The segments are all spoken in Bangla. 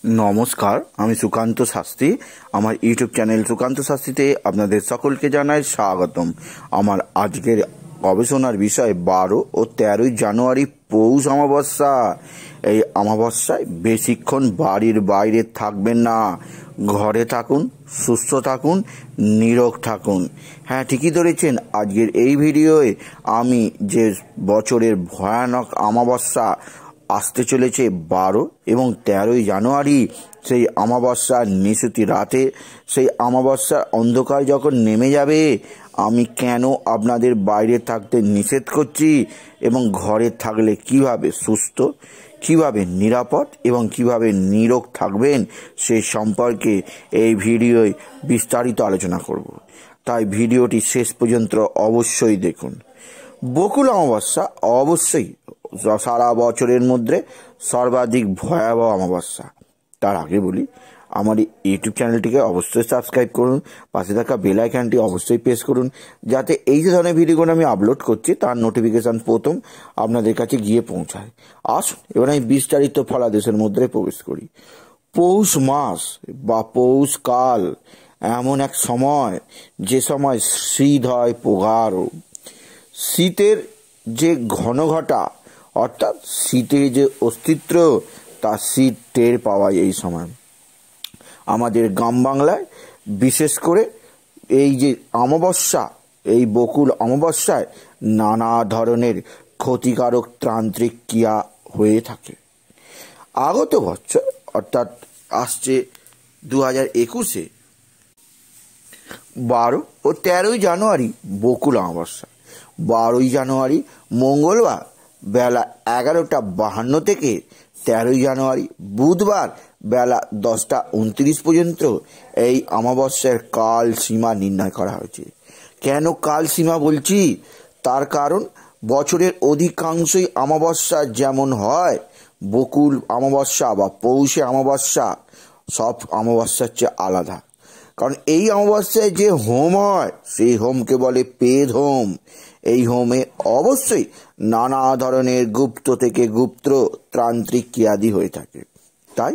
नमस्कार আমি সুকান্ত শাস্ত্রী আমার ইউটিউব চ্যানেল সুকান্ত শাস্ত্রীতে আপনাদের সকলকে জানাই স্বাগতম। আমার আজকের গবেষণার বিষয় 12 ও 13 জানুয়ারি পৌষ অমাবস্যা। এই অমাবস্যায় বেশিক্ষণ বাড়ির বাইরে থাকবেন না, ঘরে থাকুন, সুস্থ থাকুন, নিরোগ থাকুন। হ্যাঁ, ঠিকই ধরেছেন। আজকের এই ভিডিওয়ে আমি যে বছরের ভয়ানক অমাবস্যা আসতে চলেছে 12 এবং 13 জানুয়ারি, সেই অমাবস্যার নিশুতি রাতে, সেই অমাবস্যার অন্ধকার যখন নেমে যাবে, আমি কেন আপনাদের বাইরে থাকতে নিষেধ করছি এবং ঘরে থাকলে কিভাবে সুস্থ, কিভাবে নিরাপদ এবং কিভাবে নিরোগ থাকবেন সে সম্পর্কে এই ভিডিওয় বিস্তারিত আলোচনা করব। তাই ভিডিওটি শেষ পর্যন্ত অবশ্যই দেখুন। বকুল অমাবস্যা অবশ্যই সারা বছরের মধ্যে সর্বাধিক ভয়াবহ অমাবস্যা। তার আগে বলি, আমার ইউটিউব চ্যানেলটিকে অবশ্যই সাবস্ক্রাইব করুন, পাশে থাকা বেল আইকনটি অবশ্যই প্রেস করুন, যাতে এই যে ধরনের ভিডিওগুলো আমি আপলোড করছি তার নোটিফিকেশান প্রথম আপনাদের কাছে গিয়ে পৌঁছায়। আসুন এবার আমি বিস্তারিত ফলাদেশের মধ্যে প্রবেশ করি। পৌষ মাস বা পৌষকাল এমন এক সময়, যে সময় শীত হয় প্রগাঢ়। শীতের যে ঘনঘটা, অর্থাৎ শীতের যে অস্তিত্ব, তা শীত টের পাওয়া এই সময়। আমাদের গ্রাম বাংলায় বিশেষ করে এই যে অমাবস্যা, এই বকুল অমাবস্যায় নানা ধরনের ক্ষতিকারক তান্ত্রিক ক্রিয়া হয়ে থাকে। আগত বছর অর্থাৎ আসছে 2021-এ 12 ও 13 জানুয়ারি বকুল অমাবস্যা। 12 জানুয়ারি মঙ্গলবার বেলা 11:52 থেকে 13 জানুয়ারি বুধবার বেলা 10:29 পর্যন্ত এই অমাবস্যার কাল সীমা নির্ণয় করা হয়েছে। কেন কাল সীমা বলছি? তার কারণ বছরের অধিকাংশই অমাবস্যা যেমন হয়, বকুল অমাবস্যা বা পৌষে অমাবস্যা সব অমাবস্যার চেয়ে আলাদা। কারণ এই অমাবস্যায় যে হোম হয়, সেই হোমকে বলে পেদ হোম। এই হোমে অবশ্যই নানা ধরনের গুপ্ত থেকে গুপ্ত তান্ত্রিক ক্রিয়াদি হয়ে থাকে। তাই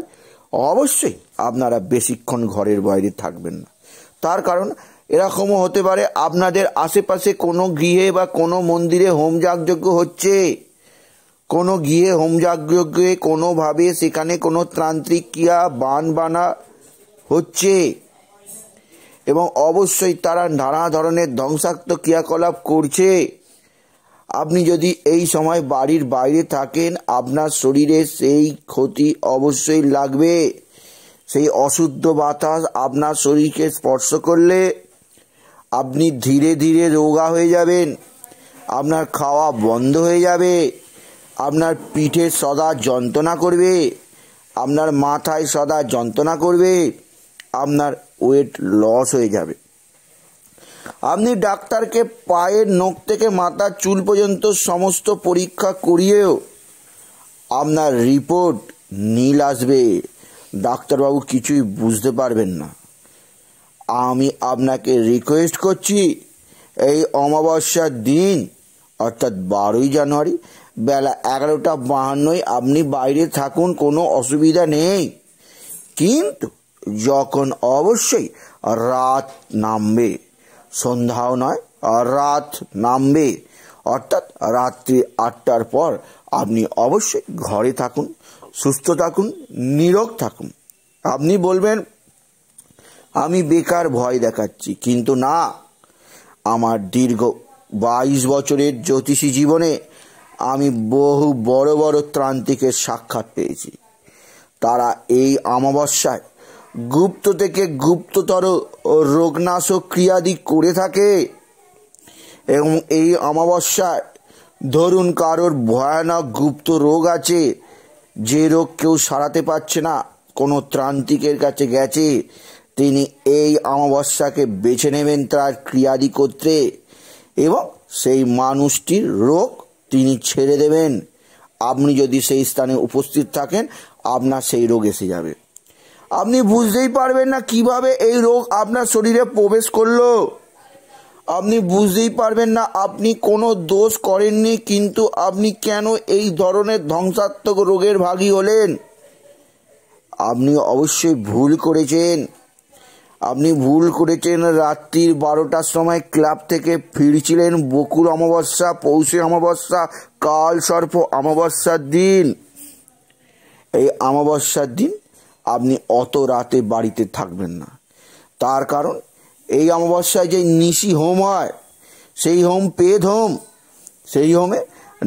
অবশ্যই আপনারা বেশিক্ষণ ঘরের বাইরে থাকবেন না। তার কারণ এরকমও হতে পারে আপনাদের আশেপাশে কোনো গৃহে বা কোনো মন্দিরে হোম যাগযজ্ঞ হচ্ছে, কোনো গৃহে হোম যাগযজ্ঞে কোনোভাবে সেখানে কোনো তান্ত্রিক ক্রিয়া বানা হচ্ছে এবং অবশ্যই তারা নানা ধরনের ধ্বংসাত্মক ক্রিয়াকলাপ করছে। আপনি যদি এই সময় বাড়ির বাইরে থাকেন, আপনার শরীরে সেই ক্ষতি অবশ্যই লাগবে। সেই অশুদ্ধ বাতাস আপনার শরীরকে স্পর্শ করলে আপনি ধীরে ধীরে রোগা হয়ে যাবেন, আপনার খাওয়া বন্ধ হয়ে যাবে, আপনার পিঠে সদা যন্ত্রণা করবে, আপনার মাথায় সদা যন্ত্রণা করবে, আপনার ওয়েট লস হয়ে যাবে। আপনি ডাক্তারকে পায়ের নখ থেকে মাথার চুল পর্যন্ত সমস্ত পরীক্ষা করিয়েও আপনার রিপোর্ট নীল আসবে, ডাক্তারবাবু কিছুই বুঝতে পারবেন না। আমি আপনাকে রিকোয়েস্ট করছি, এই অমাবস্যার দিন অর্থাৎ 12 জানুয়ারি বেলা 11:52 আপনি বাইরে থাকুন, কোনো অসুবিধা নেই। কিন্তু যখন অবশ্যই রাত নামবে, সন্ধ্যাও নয়, রাত নামবে, অর্থাৎ রাত্রি 8টার পর আপনি অবশ্যই ঘরে থাকুন, সুস্থ থাকুন, নিরোগ থাকুন। আপনি বলবেন আমি বেকার ভয় দেখাচ্ছি, কিন্তু না, আমার দীর্ঘ 22 বছরের জ্যোতিষী জীবনে আমি বহু বড় বড় তান্ত্রিকের সাক্ষাৎ পেয়েছি। তারা এই অমাবস্যায় গুপ্ত থেকে গুপ্ততর রোগনাশক ক্রিয়াদি করে থাকে এবং এই অমাবস্যায় ধরুন কারোর ভয়ানক গুপ্ত রোগ আছে, যে রোগ কেউ সারাতে পারছে না, কোনো তান্ত্রিকের কাছে গেছে, তিনি এই অমাবস্যাকে বেছে নেবেন তার ক্রিয়াদি করতে এবং সেই মানুষটির রোগ তিনি ছেড়ে দেবেন। আপনি যদি সেই স্থানে উপস্থিত থাকেন, আপনার সেই রোগ এসে যাবে। আপনি বুঝতেই পারবেন না কিভাবে এই রোগ আপনার শরীরে প্রবেশ করলো, আপনি বুঝতেই পারবেন না আপনি কোনো দোষ করেননি, কিন্তু আপনি কেন এই ধরনের ধ্বংসাত্মক রোগের ভাগী হলেন। আপনি অবশ্যই ভুল করেছেন। আপনি ভুল করেছেন। রাত্রির 12টার সময় ক্লাব থেকে ফিরছিলেন বকুল অমাবস্যা, পৌষে অমাবস্যা, কাল সর্প অমাবস্যার দিন। এই অমাবস্যার দিন আপনি অত রাতে বাড়িতে থাকবেন না। তার কারণ এই অমাবস্যায় যে নিশি হোম হয়, সেই হোম পেদ হোম। সেই হোমে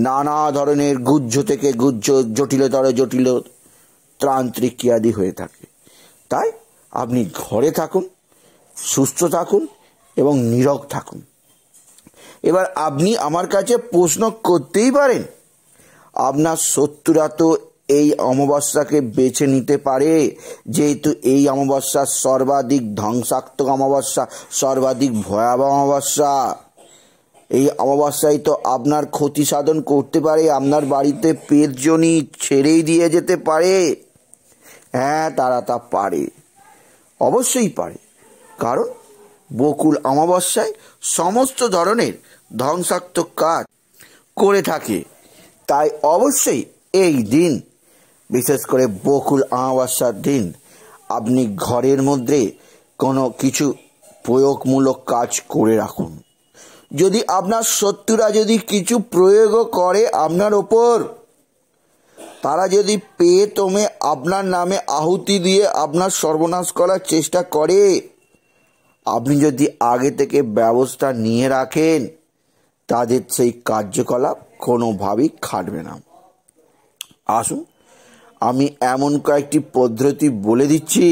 নানা ধরনের গুহ্য থেকে গুহ্য, জটিলতর জটিল তান্ত্রিক ক্রিয়াদি হয়ে থাকে। তাই আপনি ঘরে থাকুন, সুস্থ থাকুন এবং নীরব থাকুন। এবার আপনি আমার কাছে প্রশ্ন করতেই পারেন, আপনার শত্রুরা তো এই অমাবস্যাকে বেছে নিতে পারে, যেহেতু এই অমাবস্যা সর্বাধিক ধ্বংসাত্মক অমাবস্যা, সর্বাধিক ভয়াবহ অমাবস্যা। এই অমাবস্যায় তো আপনার ক্ষতি সাধন করতে পারে, আপনার বাড়িতে পেটজনি ছেড়েই দিয়ে যেতে পারে। হ্যাঁ, তারা তা পারে, অবশ্যই পারে। কারণ বকুল অমাবস্যায় সমস্ত ধরনের ধ্বংসাত্মক কাজ করে থাকে। তাই অবশ্যই এই দিন, বিশেষ করে বকুল অমাবস্যার দিন, আপনি ঘরের মধ্যে কোনো কিছু প্রয়োগমূলক কাজ করে রাখুন। যদি আপনার শত্রুরা যদি কিছু প্রয়োগও করে আপনার ওপর, তারা যদি পেয়ে তোমে আপনার নামে আহুতি দিয়ে আপনার সর্বনাশ করার চেষ্টা করে, আপনি যদি আগে থেকে ব্যবস্থা নিয়ে রাখেন, তাদের সেই কার্যকলাপ কোনোভাবেই খাটবে না। আসুন, আমি এমন কয়েকটি পদ্ধতি বলে দিচ্ছি,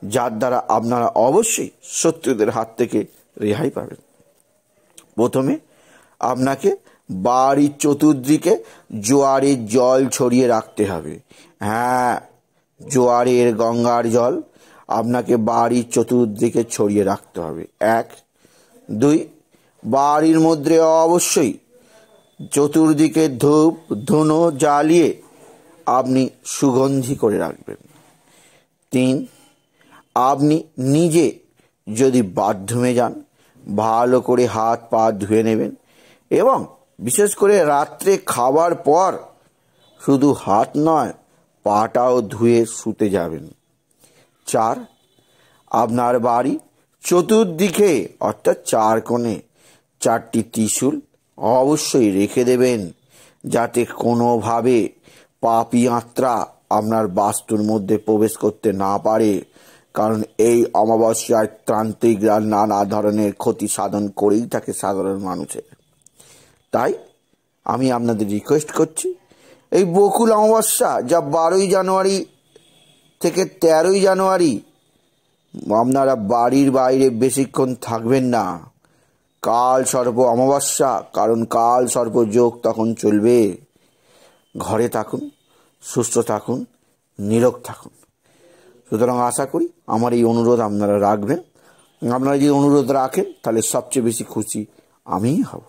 যার দ্বারা আপনারা অবশ্যই শত্রুদের হাত থেকে রেহাই পাবেন। প্রথমে আপনাকে বাড়ির চতুর্দিকে জোয়ারের জল ছড়িয়ে রাখতে হবে। হ্যাঁ, জোয়ারের গঙ্গার জল আপনাকে বাড়ির চতুর্দিকে ছড়িয়ে রাখতে হবে। 1, 2, বাড়ির মধ্যে অবশ্যই চতুর্দিকে ধূপ ধুনো জ্বালিয়ে আপনি সুগন্ধি করে রাখবেন। 3, আপনি নিজে যদি বাথরুমে যান, ভালো করে হাত পা ধুয়ে নেবেন এবং বিশেষ করে রাত্রে খাবার পর শুধু হাত নয়, পাটাও ধুয়ে শুতে যাবেন। 4, আপনার বাড়ি চতুর্দিকে অর্থাৎ 4 কোণে 4টি ত্রিশূল অবশ্যই রেখে দেবেন, যাতে কোনোভাবে পাপী আত্মা আপনার বাস্তুর মধ্যে প্রবেশ করতে না পারে। কারণ এই অমাবস্যায় তান্ত্রিকরা নানা ধরনের ক্ষতি সাধন করেই থাকে সাধারণ মানুষের। তাই আমি আপনাদের রিকোয়েস্ট করছি, এই বকুল অমাবস্যা যা 12ই জানুয়ারি থেকে 13ই জানুয়ারি, আপনারা বাড়ির বাইরে বেশিক্ষণ থাকবেন না। কাল সর্প অমাবস্যা, কারণ কাল সর্প যোগ তখন চলবে। ঘরে থাকুন, সুস্থ থাকুন, নীরব থাকুন। সুতরাং আশা করি আমার এই অনুরোধ আপনারা রাখবেন। আপনারা যদি অনুরোধ রাখেন, তাহলে সবচেয়ে বেশি খুশি আমিই হব।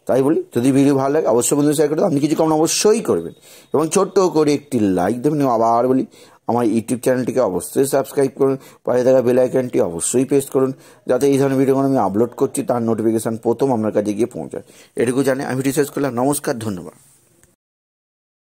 তাই বলি, যদি ভিডিও ভালো লাগে অবশ্যই বন্ধু শেয়ার করবেন। আপনি কিছু কমেন্ট অবশ্যই করবেন এবং ছোট্ট করে একটি লাইক দেবেন। এবং আবার বলি, আমার ইউটিউব চ্যানেলটিকে অবশ্যই সাবস্ক্রাইব করুন, পাশে থাকা বেল আইকনটি অবশ্যই প্রেস করুন, যাতে এই ধরনের ভিডিওগুলো আমি আপলোড করছি তার নোটিফিকেশান প্রথম আপনার কাছে গিয়ে পৌঁছায়। এটুকু জানে আমি ভিডিও শেষ করলাম। নমস্কার, ধন্যবাদ।